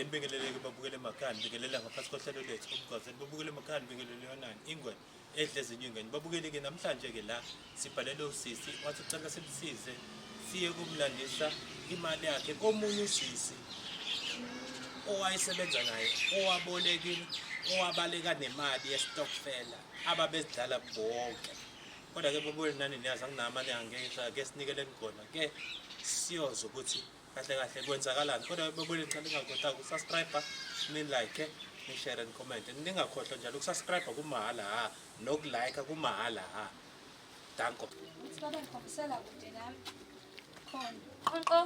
nibingeleleke babukele emakhaya nibingelela ngaphansi kohlelo lethu umgwazeni babukele emakhaya nibingelele yonani ingwe ehlezi inyingeni babukele-ke namhlanje-ke la sibhalele usisi wathi ucela simsize siye kumlandisa imali yakhe komunye usisi owayesebenza naye owabolekile owabaleka nemali yestokfela ababesidlala bonke kodwa-ke babukele nani niyazi anginamali angeke sinikeleni khona-ke siyoza ukuthi kahle kahle kwenzakalani kodwa babukele ngicela ingakhohlwa ukusubscribe ni-like ni-share and comment ningakhohlwa njalo ukusubscribe kumahhala nokulike kumahhala danko Ngikhombisela kude nami. Khona. Qonqo.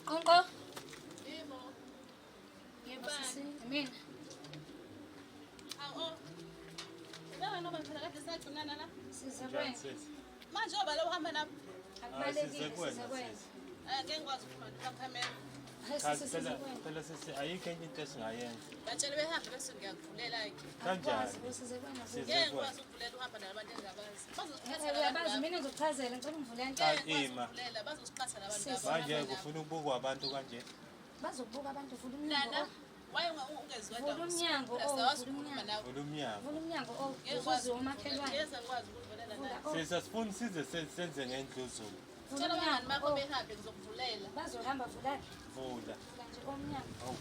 Qonqo. Yebo. Yebo sisi. Mina. Awu. Baba noma phela kade sagcinana la. Sizakwenza. sis Manje oba lo uhamba nami. Akubalekile sizakwenza, sizakwenza. Ngeke ngikwazi ukukhuluma kamera. Sisi sizakwenza. phela sisi ayikho enye into esingayenza Batshele behambe bese ngiyakuvulela ke. kanjani Sizakwenza. Ngeke ngikwazi ukuvulela uhamba nabantu engabazi. Uyabazi mina ngizokuchazela ngicela ungivulele. Ima. Bazovulela bazosixhasa labantu Sisi. manje ufuna ukubukwa abantu kanje Bazokubuka abantu vula Nana, umnyango. waye ungezwe Vula umnyango, Asawazi vula ukukhuluma umnyango. nawe. vula umnyango Vula umnyango Ngeke uzuze umakhelwane. Ngeke ngikwazi ukuvulela Vula nawe. sisi asifuni size senze ngendluzulu Vula Tshela abangani bakho umnyango. behambe ngizokuvulela. Bazohamba vula. vula Vula nje omnyango. awu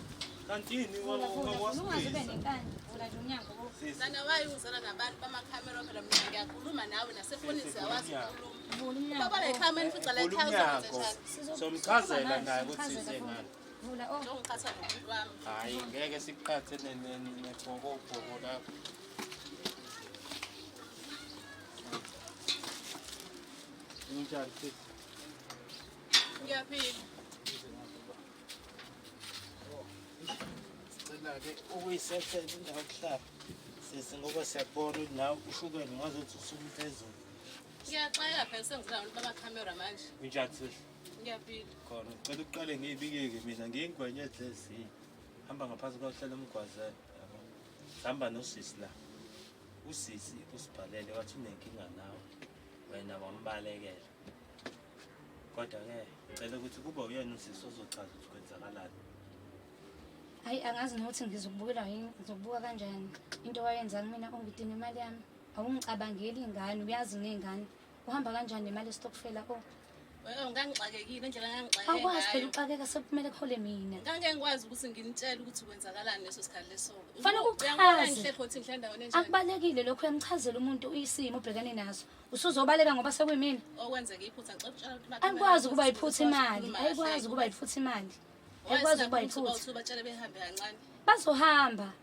kantini Vula vula. Ungaze ube wasibhiza nenkani. Vula nje umnyango. sisi Nana waye uzana nabantu bamakhamera phela mina ngiyakhuluma nawe nasefonini siyawazi ukukhuluma. Vula umnyango. Baba la ikhamera ifica la vula ekhaya umnyango uzokwenza somchazela naye ukuthi sisengani Vula njengongichatha nomuntu wami. hayi ngeke siqhathe nebhokobhoko lapho unjani sisi Ngiyaphila. sicela-ke ukuyisethela indawo yokuhlala sisi ngoba siyakubona ukuthi nawe ushukela ngazothi usuke phezulu Ngiyaxaka phela sengizinabantu bamakhamera manje. unjani sisi Ngiyaphila. khona ngicela uqale ngiyibike-ke mina ngiyingwenyezi lezinye hamba ngaphansi kwakuhlala umgwazela yabo hamba nosisi la usisi usibhalele wathi unenkinga nawe wena wambalekela kodwa-ke ngicela ukuthi kube uyena usisi ozochaza ukuthi kwenzakalani Hayi angazi nokuthi ngizokubukela yini ngizokubuka kanjani into wayenza kumina ongidinga imali yami awungicabangeli ingane uyazi ngengane uhamba kanjani nemali estokfela Ngangixakekile indlela ngangixakeke. awukwazi phela uxakeka sekumele kuhole mina Ngangeke ngikwazi ukuthi nginitshele ukuthi kwenzakalani leso sikhathi leso. Kufanele uchaze. Ngihle khothi ngihle endaweni enjani. akubalekile lokho uyamchazela umuntu isimo ubhekane naso usuzobaleka ngoba sekuyimina Okwenzeka iphutha ngicela ukutshela ukuthi ayikwazi ukuba iphutha imali ayikwazi ukuba iphutha imali ayikwazi ukuba iphutha ukuthi batshele behambe kancane.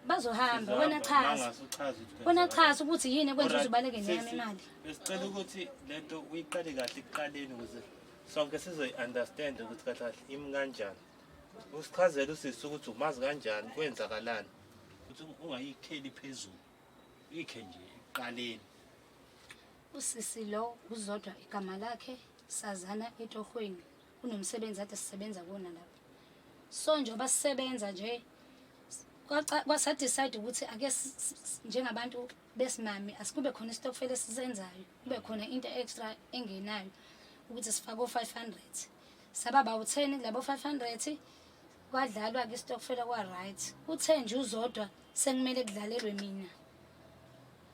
bazohamba wena chaza Mangasuchaza ukuthi wena kwenzakalani. chaza ukuthi yini ekwenza Alright, uzubaleke neyami sisi, imali besicela ukuthi lento uyiqale kahle ekuqaleni ukuze sonke sizoyi-understand ukuthi kahle kahle imi kanjani usichazele usisi ukuthi umazi kanjani kwenzakalani ukuthi ungayikheli phezulu uyikhe nje ekuqaleni usisi lo uzodwa igama lakhe sazana etohweni unomsebenzi ade sisebenza kuona lapha so njengoba sisebenza nje kwasadecide ukuthi ake njengabantu besimami asikube khona istokfela esisenzayo kube khona into extra engenayo ukuthi sifake o500 sababa u10 kulabo 500 kwadlalwa ke istokfela kwa right u10 nje uzodwa sekumele kudlalelwe mina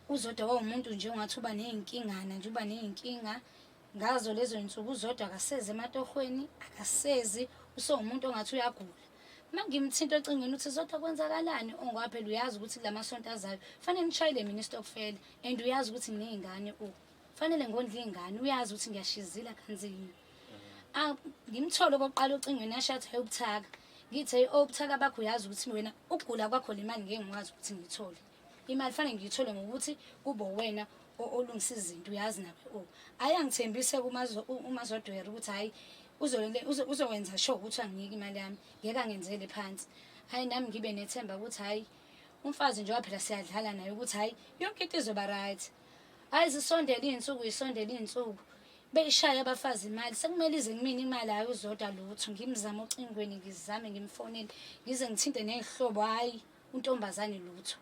uzodwa wawumuntu nje ungathi uba nezinkingana nje uba nezinkinga ngazo lezo insuku uzodwa akaseze ematohweni akasezi usewumuntu ongathi uyagula mangimthinto ocingweni uthi zodwa kwenzakalani ongaphela uyazi ukuthi kulamasonto azayo fanele ngishayile mina istokfela and uyazi ukuthi nginezingane fanele ngondla izingane uyazi ukuthi ngiyashizila kanzima ngimthole okokuqala ocingweni ashathi ayobuthaka ngithe obuthaka bakho uyazi ukuthi wena ukugula kwakho le mali ngeke ngikwazi ukuthi ngiyithole imali fanele ngiyithole ngokuthi kube wena olungisa izinto uyazi nawe ayangithembise umazodwera ukuthi hayi uzokwenza sure ukuthi angiyeke imali yami ngeke angenzele phansi hayi nami ngibe nethemba ukuthi hayi umfazi nje waphela siyadlala naye ukuthi hayi yonke into izoba right hayi zisondele izinsuku beyishaya abafazi imali sekumele ize kumina imali hayi uzodwa lutho ngimzama ocingweni ngizame ngimfonele ngize ngithinte nezihlobo hayi untombazane lutho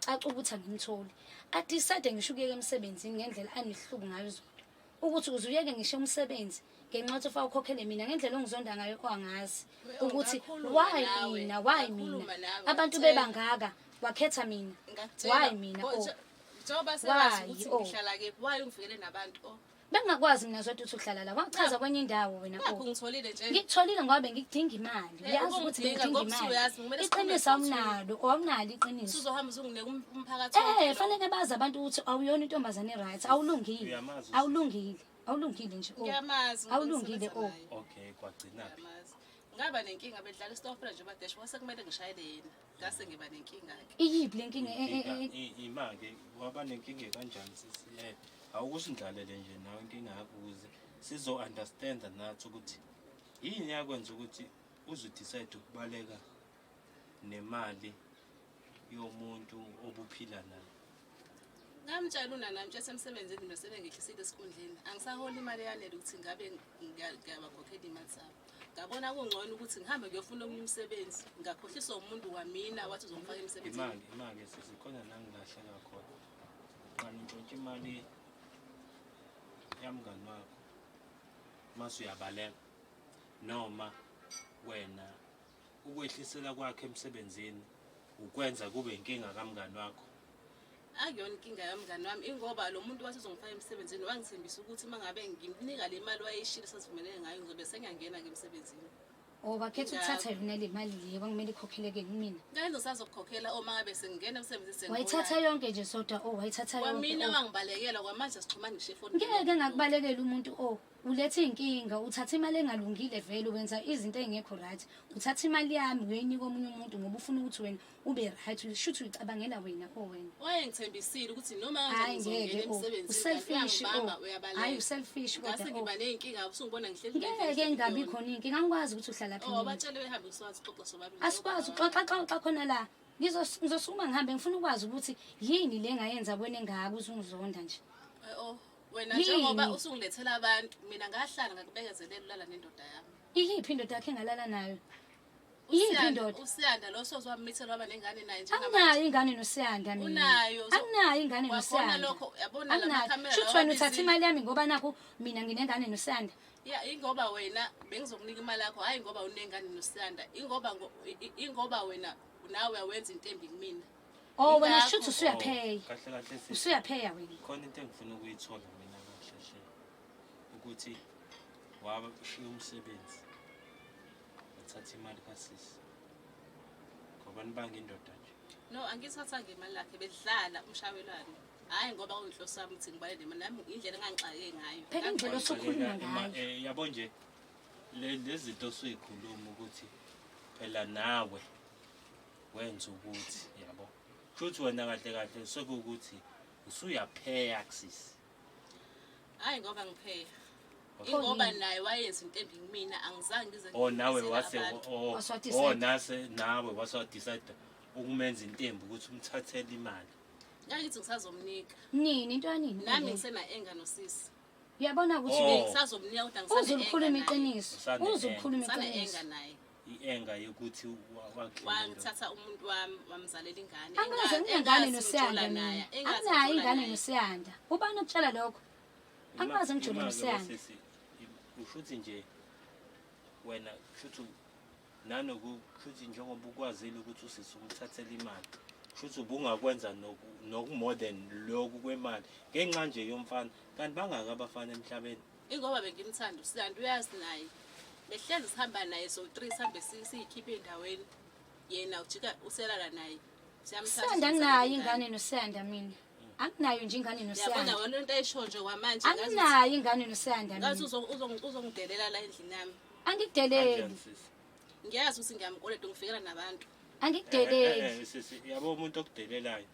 caca ukuthi angimtholi adicide ngishukeke emsebenzini ngendlela anihluku ngayo uzodwa ukuthi uzuyeke ngisho umsebenzi ngenxa yokuthi ufaka ukhokhele mina ngendlela ongizonda ngayo angazi ukuthi why mina abantu bebangaka wakhetha mina why mina njengoba sewazi ukuthi ngihlala kephi why ungifikele nabantu bengakwazi mina zodwa ukuthi uhlala la wachaza kwenye indawo wena ngitholile nje ngitholile ngoba bengidinga imali uyazi ukuthi bengidinga imali iqiniso awunalo iqiniso uzohamba uzongineka umphakathi fanele bazi abantu ukuthi awuyona intombazane right awulungile nje ngiyamazi awulungile okay kwagcina ngaba nenkinga bedlala istofela nje badesh wase kumele ngishayele yena ngase ngiba nenkinga ke iyiphi le nkinga imake waba nenkinga kanjani sisi awukusindlalele nje nawe inkinga yakho ukuze sizo understand nathi ukuthi yini yakwenza ukuthi uze decide ukubaleka nemali yomuntu obuphila naye. Ngamtshela unanami esemsebenzini nosebengehlisile esikhundleni angisahola imali yanele ukuthi ngabe ngiyabakhokhela imali zabo. Ngabona kungcono ukuthi ngihambe ngiyofuna omunye umsebenzi ngakhohliswa umuntu wamina wathi uzomfaka emsebenzini. Imali sesikhona la ngilahleka khona. Qani ntshontshe imali yamngani wakho mase uyabaleka noma wena ukwehlisela kwakhe emsebenzini ukwenza kube inkinga kamngani wakho. Akuyona inkinga yamngani wami ingoba lo muntu wathi uzongifaka emsebenzini wangithembisa ukuthi mangabe ngimnika le mali wayeshila sasivumelene ngayo ngizobe sengiyangena ke emsebenzini. Bakhetha ukuthatha yona le mali leyo kwamele ikhokheleke kumina. Ngayini usazokukhokhela uma ngabe sengingena emsebenzini wayithatha yonke nje sodwa wayithatha yonke. Wamina wangibalekela kwamanje sixhumana ngisho phone. Ngeke ngakubalekela umuntu ulethe inkinga uthatha imali engalungile vele wenza izinto ezingekho right uthatha imali yami uyenika omunye umuntu ngoba ufuna ukuthi wena ube right ushuthi uyicabangela wena wena wayengithembisile ukuthi noma ngizongena emsebenzini selfish hayi selfish kodwa ngiba nenkinga usungibona ngihleli ngeke ngabi khona inkinga angikwazi ukuthi uhlala phela abatshele behambe uswazi xoxa sobabili asikwazi uxoxa khona la ngizosukuma ngihambe ngifuna ukwazi ukuthi yini le ngayenza kwene ngaka uzungizonda nje wena njengoba usungilethela abantu mina ngahlala ngakubekezelela ulala nendoda yami iyiphi indoda yakhe engalala nayo iyiphi indoda uSiyanda lo sozwamithela waba nengane naye njengamanje anayo ingane noSiyanda mina unayo anayo ingane noSiyanda lokho yabona la camera shuthi wena uthatha imali yami ngoba nakho mina nginengane noSiyanda ingoba wena bengizokunika imali yakho hayi ngoba unengane noSiyanda ingoba wena nawe awenza into embi kumina wena shuthi usuyaphaya kahle usuyaphaya wena khona into engifuna ukuyithola mina kahle ukuthi waba ushiya umsebenzi uthatha imali kasisi ngoba nibanga indoda nje no angithatha ngemali yakhe bedlala umshawelane hayi ngoba uyinhloso yami ukuthi ngibale nemali nami indlela engangixake ngayo phela indlela osokhuluma ngayo yabo nje lezi zinto soyikhuluma ukuthi phela nawe wenza ukuthi yabo futhi wena kahle sokuthi usuyapheya kusisi hayi ngoba ngipheya ingoba naye wayenza into embi kumina angizange ngize nawe nawe wasadecide ukumenza intembi ukuthi umthathele imali ngithi ngisazomnika nini into yanini nami ngisena enga nosisi uyabona ukuthi ngisazomnika kodwa ngisana uzokhuluma iqiniso uzokhuluma iqiniso enga naye ienga yokuthi wangithatha umuntu wami wamzalela ingane angaze ngingane noSiyanda mina anayo ingane noSiyanda ubani okutshela lokho angaze ngijule noSiyanda ushuthi nje wena futhi nanokuthi njengoba ukwazile ukuthi usisi umthathele imali futhi ubungakwenza more than lokhu kwemali ngenxa nje yomfana kanti bangaka abafana emhlabeni ingoba bengimthanda uSiyanda uyazi naye behlezi sihamba naye so 3 sihambe siyikhiphe endaweni yena ujika uselala naye siyamthatha naye ingane noSiyanda mina anginayo nje ingane noSiyanda yabona wena into ayisho nje kwamanje anginayo ingane noSiyanda mina ngathi uzongidelela la endlini yami angikudeleli ngiyazi ukuthi ngiyamkoleda ngifikela nabantu angikudeleli yabo umuntu okudelelayo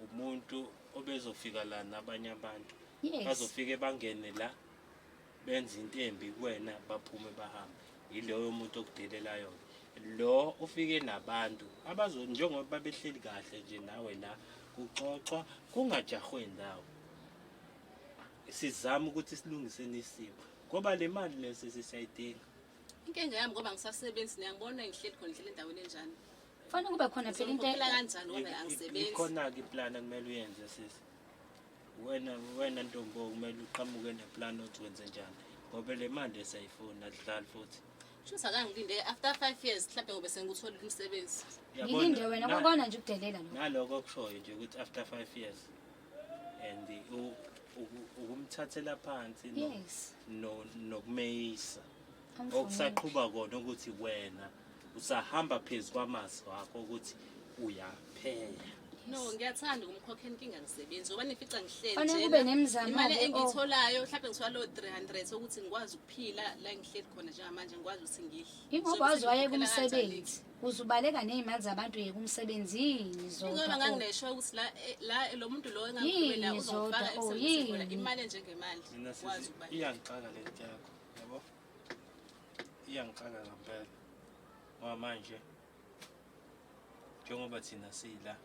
umuntu obezofika la nabanye abantu bazofike bangene la benza into embi kuwena baphume bahambe yileyo umuntu okudelelayo lo ufike nabantu abazo njengoba babehleli kahle nje nawe la kuxoxwa kungajahwe indawo sizama ukuthi silungise nisimo ngoba le mali lesisayidinga inkinga yami ngoba ngisasebenzi ngiyabona ngihleli khona ngihleli endaweni enjani fanele kube khona phela into kanjani ngoba angisebenzi ikhona ke plan kumele uyenze sisi wena Ntombo kumele uqhamuke neplan othi wenze njani ngoba le mali esayifuna adlali futhi. Shuthi akangilinde after 5 years mhlawumbe ngobe sengutholile umsebenzi. ngilinde wena kokona nje ukudelela lo Naloko kushoyo nje ukuthi after 5 years and ukumthathela phansi yes nokumeyisa Angifuni. okusaqhuba kona ukuthi wena usahamba phezulu kwamazi wakho ukuthi uyaphela. No, ngiyathanda ukumkhokhela inkinga ngisebenzi ngoba nifica ngihleli Fanele kube nemizamo imali ke, oh. engiyitholayo mhlawumbe ngithola lo 300 ukuthi ngikwazi ukuphila la ngihleli khona njengamanje ngikwazi ukuthi ngidle. ingoba waziwaye kumsebenzi uzubaleka nezimali zabantu yekumsebenzini Ngoba zodwa nganginesho ukuthi la lo muntu lo engakhulumela Yini uzofaka zodwa, oh, emsebenzini khona yini. imali enjengemali. Mina Wazi ukuba iyangixaka le nto yakho yabo, iyangixaka ngempela ngoba manje njengoba thina sila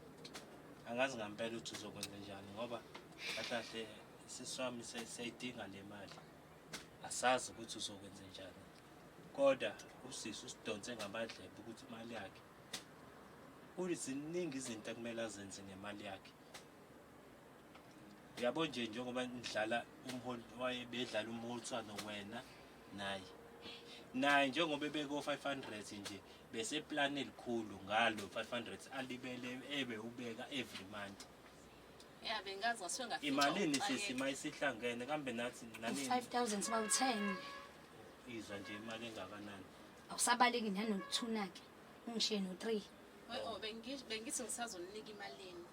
angazi ngempela ukuthi uzokwenza njani ngoba kahle siswami siyayidinga le mali asazi ukuthi uzokwenza njani kodwa usisi usidonse ngamadlebe ukuthi imali yakhe ziningi izinto ekumele azenze ngemali yakhe. Uyabo nje njengoba nidlala umholi wayebedlala umholiswano wena naye njengoba ebeko 500 nje bese plan elikhulu ngalo 500 alibele ebe ubeka every month. bengazi ngasuke ngafika. Imalini sisi mayisihlangene kambe nathi nani 5000 siba u10 izwa nje imali engakanani. awusabaleki nano2 ke ungishiye no3 bengithi ngisazoninika imalini.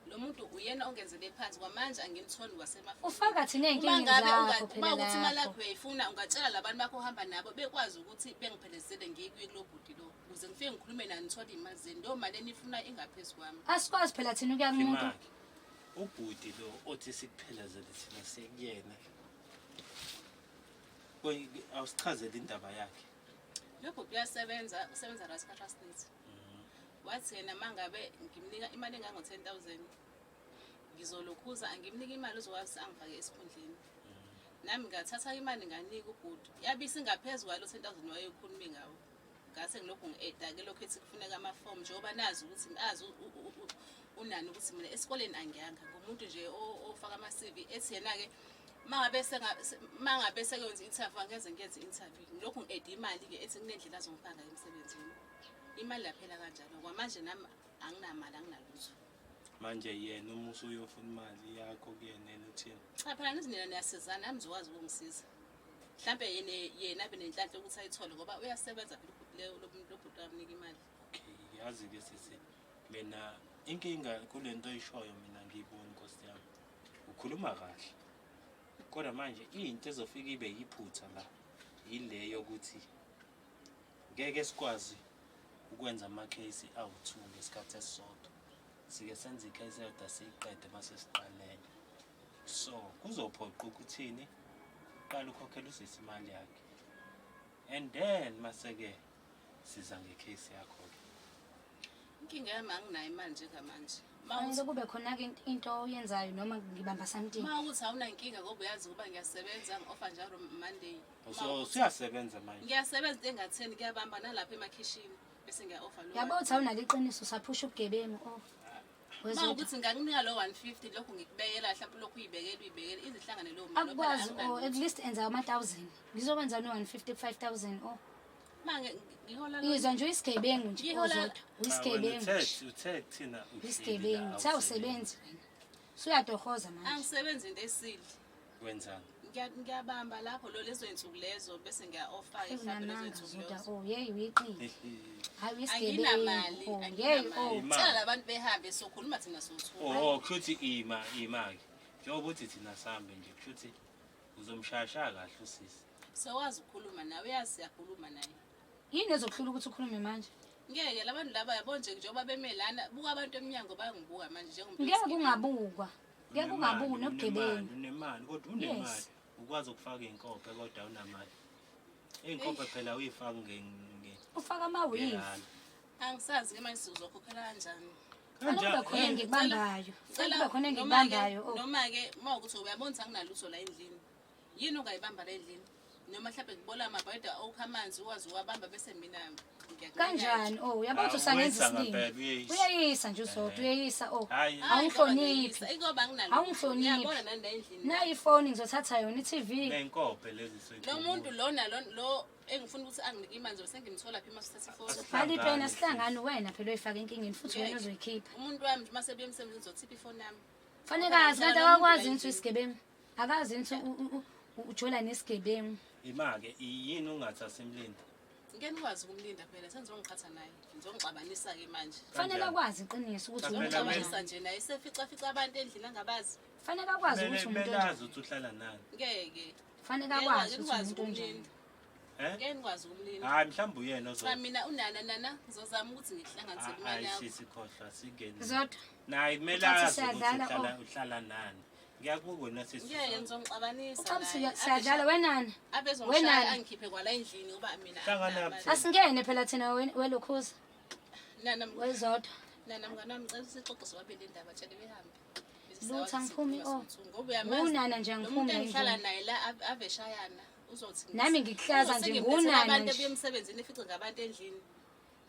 Lo muntu uyena ongenzele phansi kwamanje angimthoni kwasemafoni. ufaka thina ey'nkinga Uma ngabe zakho uma phela ukuthi imali lapho yakho uyayifuna ungatshela labantu bakho ohamba nabo bekwazi ukuthi bengiphelezele ngikuye kulo bhuti lo ukuze ngifike ngikhulume nani ngithole imali zeni leyo mali enifuna ingaphezulu kwami. asikwazi phela thina ukuya kumuntu Imali ubhuti lo othi sikuphelezele thina sekuyena awusichazele indaba yakhe. Lo bhuti uyasebenza usebenza Rasca Trustnet. Wathi yena mangabe ngimnika imali engango 10000 ngizolokhuza angimnika imali uzokwazi angifake esikhundleni. Nami ngathatha imali nganika ubhuti yabisi ngaphezulu kwalo 10000 wayekhuluma ngawo. Ngase ngilokhu ngi-eda ke lokho ethi kufuneka ama-form njengoba nazi ukuthi ngazi unani ukuthi mina esikoleni angiyanga ngomuntu nje ofaka ama-CV ethi yena ke mangabe sekwenza i-interview angeze ngenze i-interview ngilokhu ngi-eda imali ke ethi kunendlela azongifaka emsebenzini. Imali yaphela kanjalo kwamanje nami anginamali anginalutho. Manje yena uma usuyofuna imali yakho kuyena uthini? Cha phela nizinina niyasizana nami ngizokwazi ukungisiza. Mhlambe yena abe nenhlanhla ukuthi ayithole ngoba uyasebenza phela lo muntu obhuti amnika imali. Okay, yazi ke sisi mina inkinga kulento oyishoyo mina ngiyibona Nkosi yami. Ukhuluma kahle. Kodwa manje into ezofika ibe yiphutha la ile yokuthi ngeke sikwazi ukwenza ama case awu2 ngesikhathi esisodwa. Sike senze icase eyodwa siyiqede mase siqalene. So kuzophoqa ukuthini qala ukhokhela usisi imali yakhe. And then maseke siza ngecase yakho. Inkinga yami anginayo imali njengamanje. fanele kube khona-ke into oyenzayo noma ngibamba something Uma ukuthi awuna inkinga ngoba uyazi ukuba ngiyasebenza ngi-offer njalo Monday. So siyasebenza manje. Ngiyasebenza into engatheni kuyabamba nalapha emakhishini bese ngiya-offer lo. yabo uthi awunalo iqiniso usaphusha ubugebengu Uma ukuthi ngakunika lo 150 lokhu ngikubekela mhlawumbe lokhu uyibekela izihlangane lo muntu akukwazi at least enza ama-1000 ngizokwenza no-150 5000 manje ngihola izwa nje uyisigebengu nje ozodwa uyisigebengu Uthe thina uyisigebengu sawusebenzi wena suyadohoza manje angisebenzi into esile. wenzani? Ngiyabamba lapho lo lezo insuku lezo bese ngiya-offer mhlawumbe lezo unamanga insuku zodwa lezo. yeyi uyiqile hayi Anginamali, uyisigebengu yeyi anginamali. Tshela labantu behambe sokhuluma thina sothula. Oh kushuthi ima ke. Njengoba uthi thina sambe nje kushuthi uzomshayasha kahle usisi. Sewazi ukukhuluma nawe uyazi siyakhuluma naye. yini ezokuhlula ukuthi ukhulume manje Ngeke labantu laba yabo nje njengoba bemelana buka abantu eminyango bayangibuka manje njengomuntu. ngeke kungabukwa ngeke kungabukwa nobugebengu Unemali kodwa unemali. Yes. Ukwazi ukufaka inkophe kodwa unamali. Inkophe phela uyifaka ufaka ama-wave Angisazi ke manje sizokhokhela kanjani. fanele kube khona engikubambayo fanele kube khona engikubambayo Noma ke mawukuthi uyabona ukuthi anginalutho la endlini. Yini ongayibamba la endlini? noma mhlawumbe ngibola amabhayida okha amanzi ukwazi uwabamba bese mina kanjani uyabona ukuthi usangenza isiningi uyayisa nje usodwa uyayisa awungihloniphi awungihloniphi nayi ifoni ngizothatha yona i-TV neenkophe lezi lo muntu lona lo engifuna ukuthi anginike imali zobe sengimthola phi masithatha ifoni bhali phela sihlangane wena phela oyifaka enkingeni futhi wena uzoyikhipha umuntu wami mase buye emsebenzini ngizothipha ifoni yami fanele kazi kanti akakwazi ukuthi isigebengu akazi ukuthi ujola nesigebengu ima-ke yini ungathatha imlindi ngeke nikwazi ukumlinda phela sengizongiqhatha naye ngizongixabanisa-ke manje fanele akwazi iqiniso ukuthi umuntu ngixabanisa nje naye sefica abantu endlini angabazi fanele akwazi ukuthi umuntu melazi ukuthi uhlala nani ngeke fanele akwazi ukuthi umuntu onjani ngeke nikwazi ukumlinda hayi mhlawumbe uyena cha mina unana ngizozama ukuthi ngihlanganise imali yakho sikhohlwa singeni zodwa naye kumele azi ukuthi uhlala nani ngiyakubuka wena ngeke ngizongixabanisa ucabisa siyadlala wenani abezongishaya angikhiphe kwala endlini ngoba mina asingene phela thina welokhuza nana wezodwa nana mngani wami ngicela sixoxe sobabili indaba tshele behambe lutho angiphumi ngoba uyamazi ngunana nje angiphumi ngihlala naye la aveshayana uzothi nami ngikuhlaza nje ngunana abantu nje ebuye emsebenzini ifice ngabantu endlini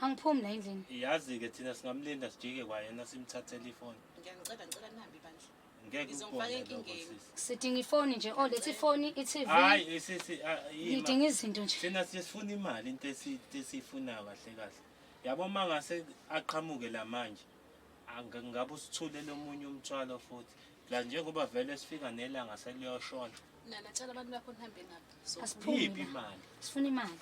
angiphumi la endlini yazi-ke thina singamlinda sijike kwayena simthathele ifoni ngicela nihambe bandla ngeke ngizongifaka enkingeni sidinga ifoni nje lethi ifoni i-TV hayi ngidinga izinto nje thina sifuna imali into esiyifunayo kahle kahle yabo uma ngase aqhamuke la manje ngabe usithulele omunye umthwalo futhi la njengoba vele sifika nelanga seliyoshona nana tshela abantu bakho nihambe ngaphi asiphumi imali sifuna imali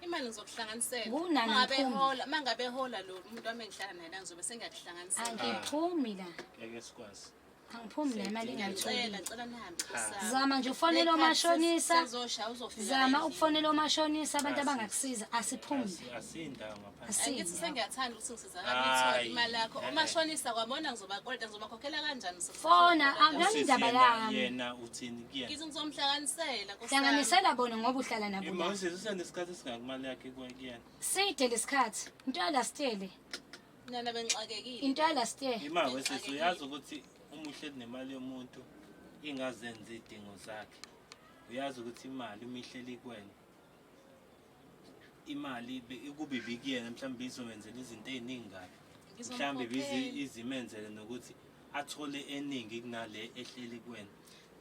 imali ngizokuhlanganisela ngunana mangabe hola lo muntu wami engihlala naye la ngizobe sengiyakuhlanganisela angiphumi la ngeke sikwazi angiphumi la imali engayithola ngicela nihambe zama nje ufonela omashonisa sizosha uzofika zama ukufonela omashonisa abantu abangakusiza asiphumi asindawo ngaphansi angithi sengiyathanda ukuthi ngisizakale ngithola imali yakho umashonisa kwabona ngizobakoleta ngizobakhokhela kanjani fona akuyona indaba yami yena uthini kuyena ngithi ngizomhlanganisela hlanganisela bona ngoba uhlala nabo la imawusisi usenesikhathi esingakumali yakhe kuyena side lesikhathi into yalastele nana bengixakekile into yalastele ima wesisi uyazi ukuthi uma uhleli nemali yomuntu ingazenza idingo zakhe uyazi ukuthi imali uma ihleli kuwena imali ikube ibikuyena mhlawumbe izomenzela izinto ey'ningi kabi mhlawumbe izimenzele nokuthi athole eningi kunale ehleli kuwena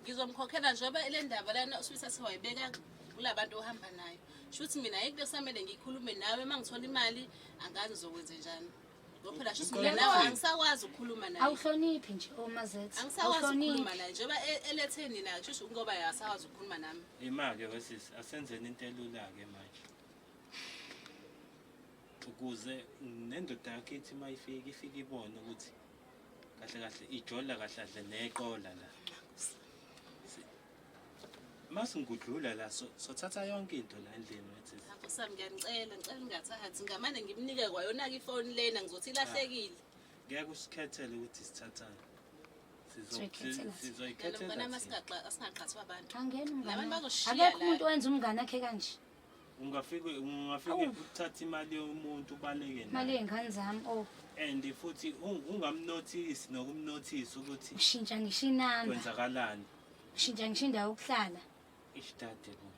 ngizomkhokhela njengoba le ndaba lana usuyithathe wayibeka kula bantu ohamba nayo shuthi mina yikho kusamele ngikhulume nawe uma ngithola imali angazi uzokwenza njani ngoba phela shuthi mina nawe angisakwazi ukukhuluma naye awuhloniphi nje omazethu angisakwazi ukukhuluma naye njengoba eletheni nayo shushu ngoba yasakwazi ukukhuluma nami ima-ke wesisi asenzeni into elula-ke manje ukuze nendoda yakhe ithi uma ifike ibone ukuthi kahle kahle ijola kahle kahle neqola la masingudlula la sothatha yonke into la endlini wethisi sami ngiyacela ngicela ngingathathi ngamane ngimnike kwayona-ke ifoni lena ngizothi ilahlekile ngeke usikhethele ukuthi sithathane sizoyikhethela asingaqhathwa abantu angena labantu umngane bazoshiya akekho umuntu owenza umngane akhe kanje ungafike uthatha imali yomuntu ubaleke imali yey'ngane zami and futhi ungamnothisi nokumnothisa ukuthi ushintsha ngisho inamba kwenzakalani ushintsha ngisho indawo yokuhlala ishtade bo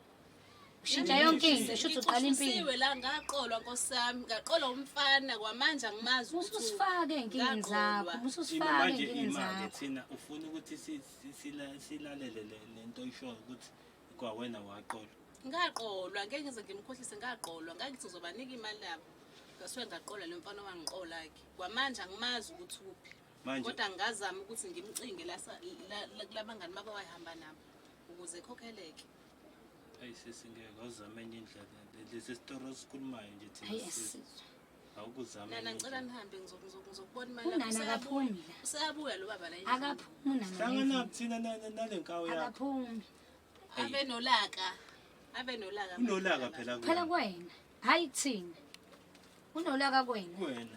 ushintsha yonke into shuthi uqala impilo ngithusiwe la ngaqolwa nkosi yami ngaqolwa umfana kwamanje angimazi ususifake ey'nkingeni zakho ususifake manje ey'nkingeni ima-ke zakho thina ufuna ukuthi silalele lento oyishoyo ukuthi kwawena waqolwa ngaqolwa ngeke ngize ngimkhohlise ngaqolwa ngakithi ngizobanika imali yabo ngasuke ngaqolwa le mfana wangiqola-ke kwamanje angimazi ukuthi uphi kodwa ngingazama ukuthi ngimcinge kulabangani babo wayihamba nabo ukuze ekhokheleke hayi sesingeke awuzame enye indlela lesi sitori osikhulumayo nje hayi thina asizwa awukuzama nana ngicela nihambe ngizokubona imali unana akaphumi la useyabuya lo baba la akaphumi unana hlanganaphi thina nale nkawo yakho akaphumi abenolaka unolaka phela phela kwena hhayi kuthina unolaka kwena kuwena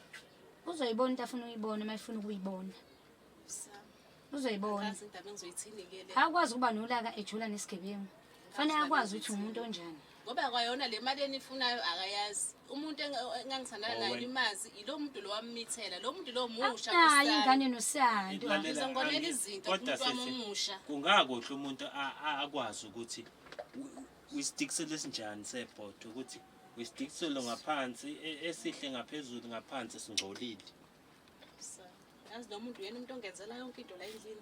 uzoyibona into afuna uyibona uma efuna ukuyibona uzoyibona indaba engizoyithini-ke le akwazi ukuba nolaka ejula nesigebengu fanele akwazi ukuthi umuntu onjani ngoba kwayona le mali enifunayo akayazi umuntu engangithandana naye imazi ilo muntu lo wamithela lo muntu lo musha nayo ingane noSiyando. ngizongonela izinto Kodwa umuntu wami sisi, omusha kungakuhle umuntu akwazi ukuthi uyistikisele sinjani sebhodo ukuthi uyistikisele ngaphansi esihle ngaphezulu ngaphansi singcolile. yazi lo muntu yena umuntu ongenzela yonke into la endlini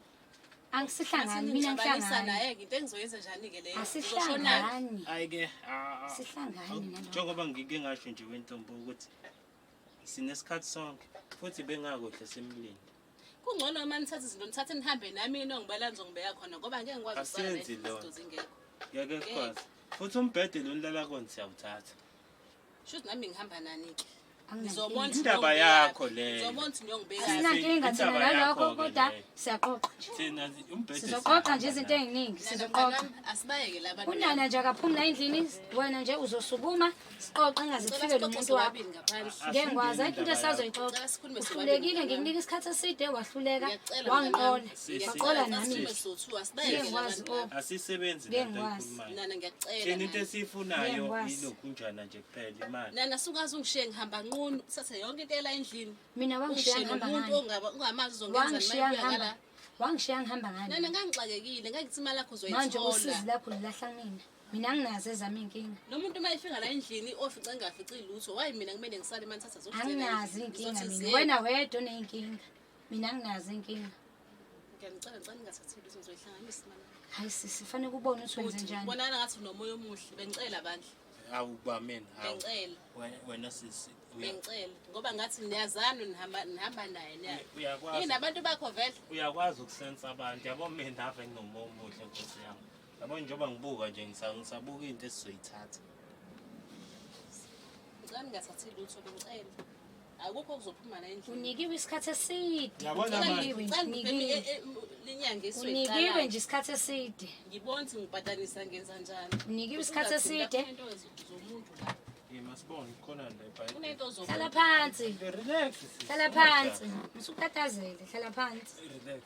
Angisihlangani mina ngihlangani. naye into engizoyenza njani ke leyo Asihlangani. Hayi-ke Sihlangani nalo. njengoba ngike ngasho nje wentombo ukuthi sinesikhathi sonke futhi bengakuhle semlini. kungcono uma nithatha izinto nithathe nihambe nami nongibala ngizongibeka khona ngoba ngeke ngikwazi ukusala la Asenzi izinto lokho. zingekho Ngeke sikwazi. Futhi umbhede lo nilala kona siyawuthatha. shuthi nami ngihamba nani-ke Anginakinga. Indaba yakho leyo. ngizobona ukuthi niyongibeka Asinankinga thina Indaba nalokho yakho-ke kodwa leyo. siyaxoxa nje. Thina umbhede Sizoxoxa nje izinto eziningi sizoxoxa. asibayeke la bantu Unana nje akaphumi la endlini wena nje uzosukuma sixoxe engaze kufike lo muntu wakho. Ngeke ngikwazi ayikho into esazoyixoxa. Uhlulekile ngikunika isikhathi eside wahluleka wangiqola. Waqola nami. asisebenzi Ngeke lento ngikwazi. eyikhulumayo. nana ngiyacela Thina into nana. esiyifunayo Ngeke ngikwazi. yilokhunjana nje kuphela imali. nana sukaze ungishiye ngihamba nqunu uthathe yonke into ela endlini Mina wangishiya ungishiye ngihamba nomuntu ngani? ungamazi uzongenza Wangishiya nima ngihamba. kala Wangishiya ngihamba ngani? nana ngangixakekile ngakithi imali yakho Manje usizi uzoyithola lakho lilahla mina. Mina nginazo ezami inkinga. lo muntu uma efika la endlini ofice engafici lutho wayi mina kumele ngisale uma nithatha Anginazi inkinga mina. Wena wedwa uneyinkinga. Mina nginazo inkinga. ngiyacela ngicela ningathathi lutho ngizoyihlanganisa mana Hayi sifane kubona ukuthi wenze njani. bonana ngathi unomoya omuhle bengicela bandla Awubameni hawu. bengicela Wena sisi bengicela ngoba ngathi niyazana nihamba naye niyazi uyakwazi yini abantu bakho vele uyakwazi ukusensa abantu yabo mina ave nginomoya omuhle nkosi yami. Yabo njengoba ngibuka nje ngisabuka into esizoyithatha. ngicela ningathathi lutho bengicela akukho okuzophuma la endlini Unikiwe isikhathi eside. Yabona manje. linyanga Unikiwe nje isikhathi eside. ngibona ukuthi ngibhatanisa ngenza njani Unikiwe isikhathi eside. zomuntu la Masibone khona la ebhayibheli. kunento Hlala phansi. Relax sisi. Hlala phansi. Usutatazele, hlala phansi. Relax.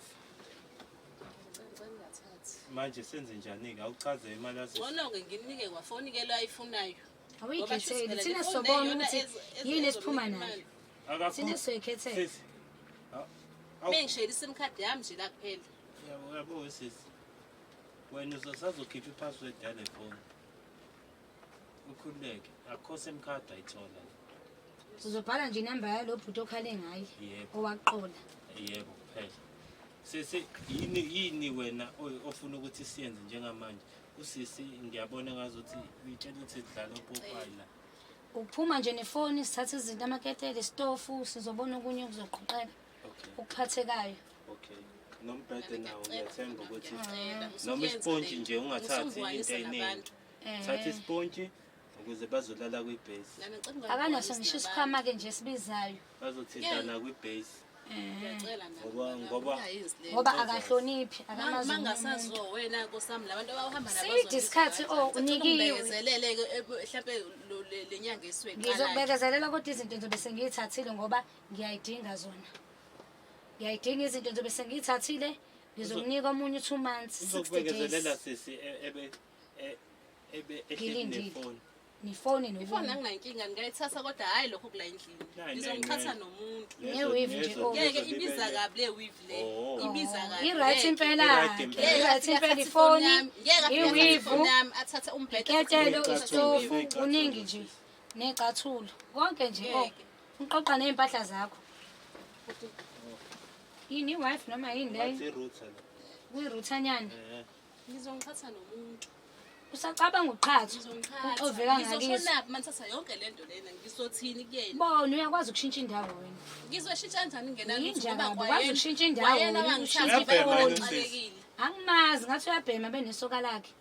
ngicela ningathathi Manje senze njani ke awuchaze imali yasi. ngcono-ke nginike kwafoni ke lo ayifunayo Awuyikhetheli. Thina sobona ukuthi yini esiphuma nayo. Thina soyikhethela. Sisi. bengishayela isim card yami nje la kuphela Yabo sisi. Wena uzosazokhipha ipassword yale phone. Ukhululeke. Akho sim card ayithola. Uzobhala nje inamba yalo bhuti okhale ngayo. Yebo. Owaqola. Yebo kuphela. Sisi yini wena ofuna ukuthi siyenze njengamanje? Usisi ngiyabona ngazuthi uyitshela ukuthi sidlala upopayi la. Uphuma nje nefoni sithatha izinto amaketele stofu sizobona okunye okuzoqoqeka Okay. okuphathekayo. Okay. Nombhede nawo ngiyathemba ukuthi ngiyacela noma isponji nje ungathathi usungihwanisa into eyiningi. nabantu Thatha isponji ukuze bazolala kwibase. nami ngicela Akanaso ngisho isikhwama ke nje sibizayo. Bazothintana kwibase. ngiyacela Ngoba Ngoba akahloniphi, akamazi umuntu. mangasazo wena nkosami labantu abahamba Side isikhathi unikiwe. ungibekezelele mhlampe lenyanga eswekala Ngizokubekezelela kodwa izinto ngizobe sengiyithathile ngoba ngiyayidinga zona. Ngiyayidinga izinto ngizobe sengiyithathile. Ngizokunika omunye 2 months, 60 uzokubekezelela days. sisi ehleli Ngilindile. nefoni. Nifoni ifoni nokunye. anginankinga ngingayithatha kodwa hhayi lokho kula endlini ngizongithatha nomuntu Ne-weave nje, oh. ngeke ibiza kabi le weave le Oh. ibiza kabi I-right impela. I-right impela. I-right impela ifoni. iwivu Iwivu. athatha umbhede Ketelo, Iy'cathulo, istofu, iy'cathulo, kuningi nje. Necathulo. Konke nje oh. Ngeke. Uqoqa nezimpahla zakho. Yini iwife noma yini leyo? Wathi router la. Kuyiruthanyana. ngizongithatha nomuntu Usacabanga uqhatho. Uxoveka ngakizo. ngizoshonaphi manithatha yonke lento lena ngizothini kuyena Bona uyakwazi ukushintsha indawo wena. ngizoshintsha kanjani Yinjani ngoba ukwazi ukushintsha indawo, wayena wena wangithatha ushintsha ifoni. ngixakekile Angimazi ngathi uyabhema benesoka lakhe.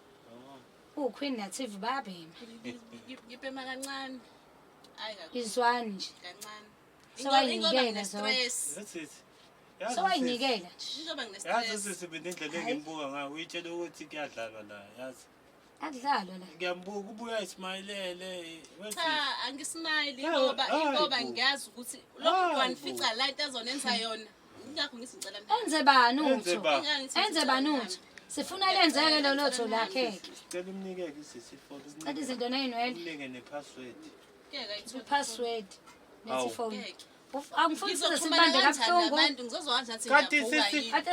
Oh. uQueen naTV bayabhema. ngibhema kancane hayi kakhulu Izwani nje. kancane Sewayinikela zonke. stress That's it. Sewayinikela nje. ngizoba Yazi nginestress sisi bendlela engimbuka ngayo uyitshela ukuthi kuyadlalwa la yazi. Akudlalwa la. Ngiyambuka ubuya ismayilele. cha angismile Hawu, ngoba hayi bo. ngiyazi ukuthi lo muntu wanifica la into azonenza yona ingakho ngithi ngicela Enze bani Enze utho? ba. Enze bani utho? Sifuna lenzeke lo lotho lakhe. ngicela umnikeke isifoni. Cela izinto neyinwele. Umnike nepassword. Password. Awu. Lethi phone. Angifuni size sibambe kabuhlungu. Kanti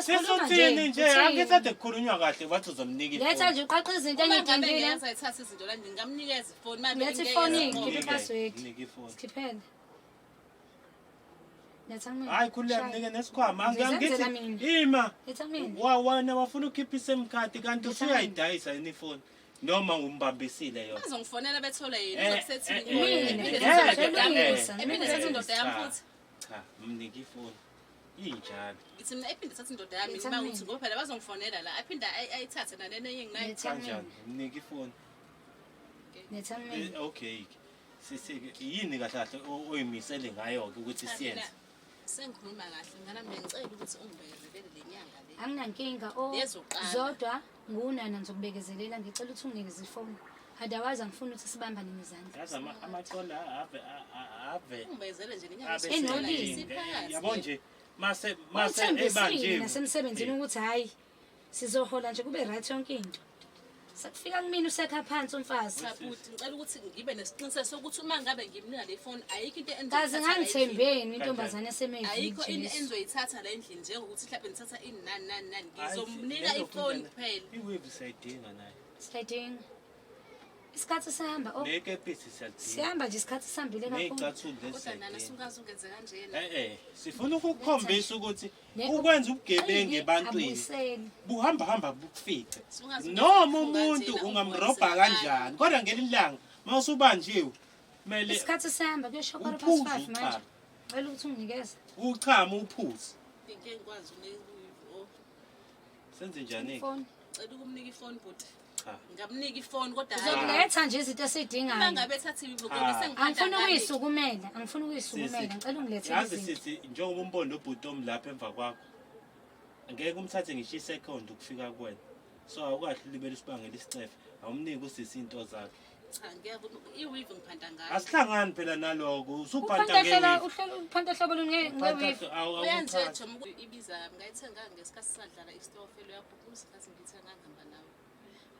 sisuthini nje akethathe kukhulunywa kahle bathi uzomnika ifoni. Letha nje uqaqa izinto engidingile. ngiyazayithatha izinto la ngingamnikeza ifoni manje Lethi ifoni ngikhiphe ipassword. Mnika ifoni. Skhiphele. Letha mina. Hayi khuleka mnike nesikhwama Ngizenzela angithi mina. ima Letha mina. wena wafuna ukhipha iSIM card kanti usuyayidayisa yini ifoni noma umbambisile yona. bazongifonela bethole yini uzokusethini Mina. ephinde indoda yami futhi Cha mnika ifoni. Injalo. ithi mina ephinde thatha indoda yami ngiba uthi ngoba phela bazongifonela la aphinde ayithathe nanene enginayo Letha Kanjani? mina. Mnika ifoni. Letha mina. Okay. Sisi yini kahle kahle oyimisele ngayo ke ukuthi siyenze. sengikhuluma kahle ngana mina ngicela ukuthi ungibekezelele lenyanga le Anginankinga Lezoqala. zodwa ngunana ngizokubekezelela ngicela ukuthi unginikeze ifoni. Otherwise angifuni ukuthi sibambane nezandla. Yazi amaqola ave ungibekezele nje lenyanga abe Enolimi. seningi. Yabo nje mase Uthembisile ebanjiwe. nasemsebenzini ukuthi hayi sizohola nje kube right yonke into. Sakufika kumina usekha phansi umfazi. Futhi ngicela ukuthi ngibe nesiqiniseko sokuthi uma ngabe ngimnika le phone ayikho into Kazi ngangithembeni intombazane ayikho into esemevi. enzoyithatha la endlini njengokuthi mhlawumbe ngithatha inani Hayi, ngizomnika lezo ifoni phela, kuphela iwave sayidinga nayo. Sayidinga. Isikhathi sihamba Nekepisi siyadinga. sihamba nje isikhathi sihambile kakhulu. Neyicathule kodwa nana lesiyadinga. sungaze ungenze kanjena Sifuna ukukhombisa ukuthi ukwenza ubugebengu ebantwini Abuyiseli. buhamba bukufice. Sungaze Noma ungenze umuntu kanjena, ungamrobha ungibuyisele kanjani kodwa ngelilanga mawusubanjiwe kumele Isikhathi sihamba kuyosho Uphuze 5:05 manje. uqala. Ngicela ukuthi unginikeze. uchama uphuze. ngeke ngikwazi Senze njani? Ifoni. ngicela ukumnika ifoni but Cha. ngamnika ifoni kodwa Uzokuletha nje izinto uma esiyidingayo. ngabe ethatha ibibuko Ah. bese Angifuni ukuyisukumela, angifuni ukuyisukumela. Ngicela ungilethele Yazi izinto. sithi njengoba umbona ubhutom lapha emva kwakho. Angeke umthathe ngisho isecond ukufika kuwena. So awukahle libele sibangela isicefe. Awumniki usisi into zakhe. cha ngiyabona iweave ngiphanda ngayo Asihlangani phela naloko. Usuphanda Uphantahlela ngewifi. uphanda hlobo luni ngewifi. uyanje Joma ibiza ngayithenga ngesikhathi sadlala istofelo yakho kusikhathi ngithenga ngihamba nawe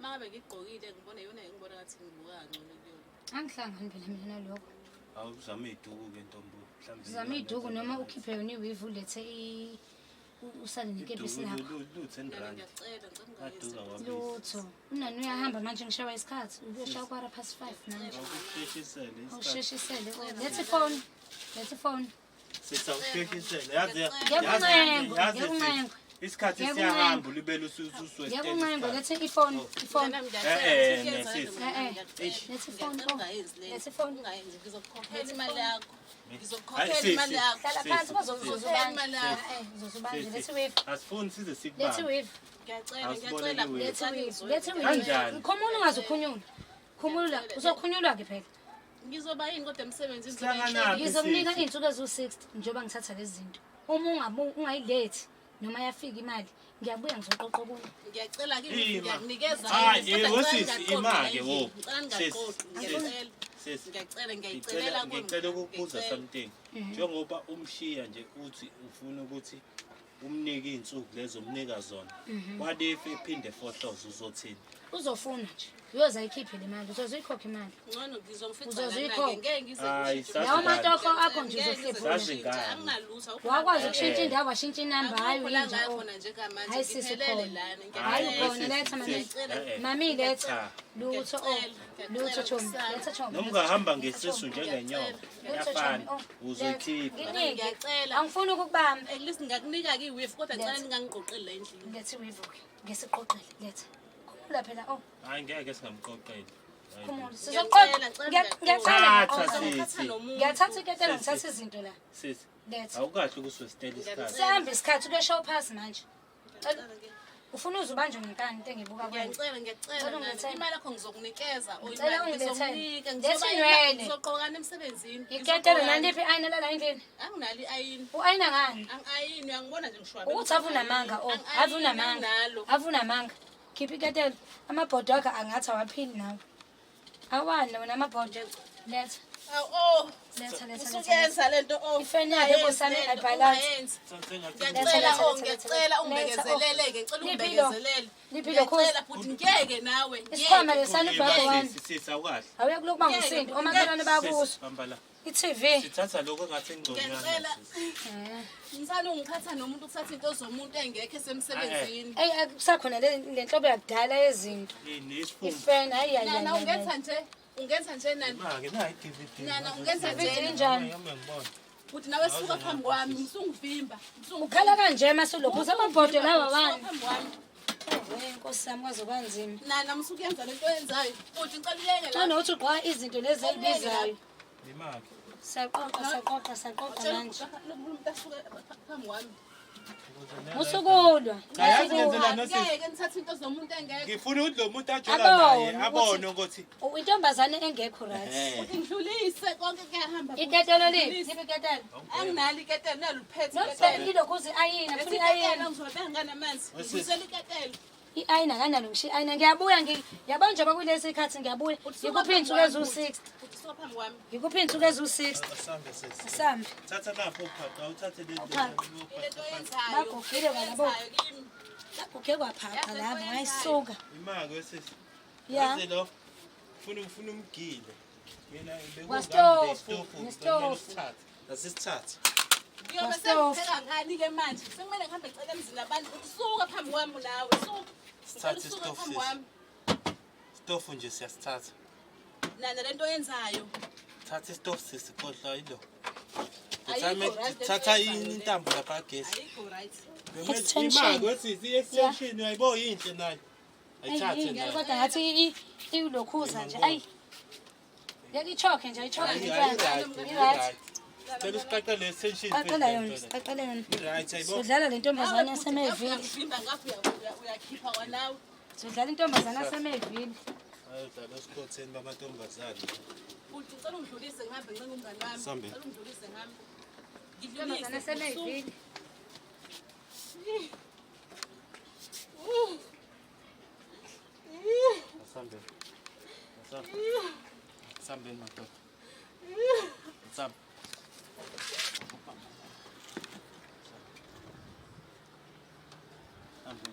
mangabe ngigqokile ngibona yona ngibona ngathi ngibuka kangcono kuyona Angihlangani phela mina nalokho. Awuzame iduku ke ntombo. Mhlambe. Zama iduku noma ukhiphe yona iwifi ulethe usale nekepisi lakho. Lu10 Mina rand. ngiyacela ngicela Aduka ungayise wabisi. Lutho. Unani uyahamba manje ngishawa isikhathi. Ubuyoshawa 5:15 manje. Awusheshisele isikhathi. Awusheshisele. Lethe phone. Lethe phone. Sisawusheshisele. Yazi Ngiyakuncenga, ngiyakuncenga. isikhathi Ngiyakuncenga. siyahamba libele ususwe Ngiyakuncenga lethe ifone, ifone. Lethe ifone. Lethe ifone. ngizokukhokhela imali yakho Hayi, ngizokukhokhela imali yakho Hlala phansi bazokuzobanja. Uzozubanjwa. Lethe wifi. Asifuni size Lethe sikubambe. wifi. ngiyacela Lethe wifi. Lethe Kanjani? wifi. Khumula ungazukhulunywa. Khumula. Uzokhunyulwa ke phela. ngizoba yini kodwa emsebenzini Sihlangana. Ngizomnika iy'nsuku eziwu-60 njengoba ngithatha lezi zinto. Uma ungayilethi noma yafika imali, ngiyabuya ngizoqoqa okunye. ngiyacela Ima. ngiyakunikeza Hayi, wosisi imake wo. Sis. ngiyacela ngiyayicelela Ngicela ukukubuza something. Njengoba umshiya nje uthi ufuna ukuthi umnike iy'nsuku lezo umnika zona. What if iphinde fohloze uzothini? Uzofuna nje. Uyoze ayikhiphe le mali, uzoze uyikhokhe imali. ngcono ngizomfica Uzozikhokha. ngeke ngize Hayi, Lawo sazi matoko akho nje uzohlebhula. Sazi ngani? anginalutho Wakwazi ukushintsha indawo washintsha inamba, hayi uyinja. khona njengamanje Hayi sisi ngiphelele khona. lana Hayi Hayi, ukhona sisi, letha mami. sisi. Mami letha. Cha. Lutho lutho chomi. Letha chomi. Noma ungahamba ngesisu njengenyoka. Yafana. Uzoyikhipha. Nginike. ngiyacela Angifuni ukukubamba. at least ngakunika-ke iwifi kodwa ngicela ningangiqoqeli la endlini Lethe wivuke. Ngesiqoqele letha. Khumula phela Hayi ngeke singamqoqeli. khumula. Ngiyacela, Sizoqoqa. ngicela, Ngiyacela. Thatha Ngiyacela. sisi. Ngiyathatha iketelo ngithatha izinto la. Sisi. Letha. Awukahle ukuswestela isikhathi. Sihamba isikhathi kuyoshawa phasi manje. Ufuna uzubanjwe ngenkani into engibuka kwena. ngiyacela ngani imali yakho ngizokunikeza Ngicela ungilethele. ngizomnika Lethi inwele. ngizogqokana emsebenzini Iketelo naliphi ayina lala endlini. anginalo i-ayini U-ayina ngani? angi-ayini uyangibona nje ngishwabe Ukuthi avunamanga avunamanga. Avunamanga. Khipha iketelo. Amabhodo akhe angathi awaphili nawe. Awani wena amabhodo. Letha. Awu Letha, letha, usukuyenza lento Ifeni yakhe nkosami ayibhalansi. Ngiyacela ungibekezelele-ke, ngicela ungibekezelele. Liphi lo khozi? Ngiyacela futhi ngeke nawe. Isikhwama lesana ubhako wami. Sisa ukahle. Awuye kulokuba ngusindi omakhelwane bakuso. Hamba la. I-TV. Sithatha lokho engathi ngconywana. Ngiyacela. Ngithanda ungiphatha nomuntu ukuthatha into zomuntu engekho esemsebenzini. Eyi akusakhona le nhlobo yakudala yezinto. Ifeni hayi hayi. Nana ungenza nje nani. Make nayi DVD. Nana ungenza nje. Injani? Uthi nawe suka phambi kwami, ngizungivimba. Ukhala kanje masulokhu amabhodo lawa wani. Phambi kwami. Nkosi yami kwaze kwanzima. Nana msukuyenza lento oyenzayo. Uthi ngicela uyeke la. Xana uthi ugqa izinto lezi ezibizayo. Imake. Saqoqa manje. Umuntu asuke phambi kwami. Musukulwa. Ngeke ngithathe into zomuntu engekho. Ngifuna ukuthi lo muntu ajola naye abone ukuthi Intombazane engekho right. Uthi ngidlulise konke kuyahamba. Iketelo liphi? Liphi iketelo? Anginalo iketelo naluphethe Ngisele iketelo. ilokhuzi ayina, futhi Iketelo ayina. ngizobeka nganamanzi. Ngizele iketelo. I-ayina kanalo ngisho i-ayina ngiyabuya yabona njengoba kulesi sikhathi ngiyabuya ngikuphi iy'nsuku eziwu-60 Uthi suka phambi kwami. ngikuphi iy'nsuku eziwu-60 asambe sesi. asambe Thatha lapho uphaka uthathe le Lento oyenzayo. Bagugile kwalabo. Oyenzayo kimi. kuke kwaphapha lapho ngayisuka imake wesisi. ya Yazi lo ufuna umgile. Mina Kwastofu, nestofu. Asisithathe. Ngiyobe sengipheka ngani-ke manje? Sekumele ngihambe ngicele emzini abantu ukuthi suka phambi kwami nawe. Sithathe Suka istofu phambi sisi. kwami. Stofu nje siyasithatha. Nana lento oyenzayo. Thatha istofu sisi kodla yilo. Ayikho right, Thatha lento oyenzayo. intambo lapha gesi. Ayikho right. Extension. Imake wesisi extension uyayibo yinhle nayo. Ayithathe nayo. kodwa ngathi ilokhuza nje ayi yakichokhe nje ayichokhe i-right Cela usiqaqele extension. qaqela yona siqaqele yona Right ayibo. sodlala le ntombazane yasemevili Uyavimba ngapho uyakhipha kwanawe. sodlala intombazane yasemevili Ayodlala esikhotheni bamantombazane. Uthi ngicela ungidlulise ngihambe ngincenge umngani wami. Sambe. Ngicela ungidlulise ngihambe. intombazane yasemevili Asambe. Asambe. Asambe madoda. Asambe. Asambe.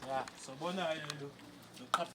Ya, sobona lo.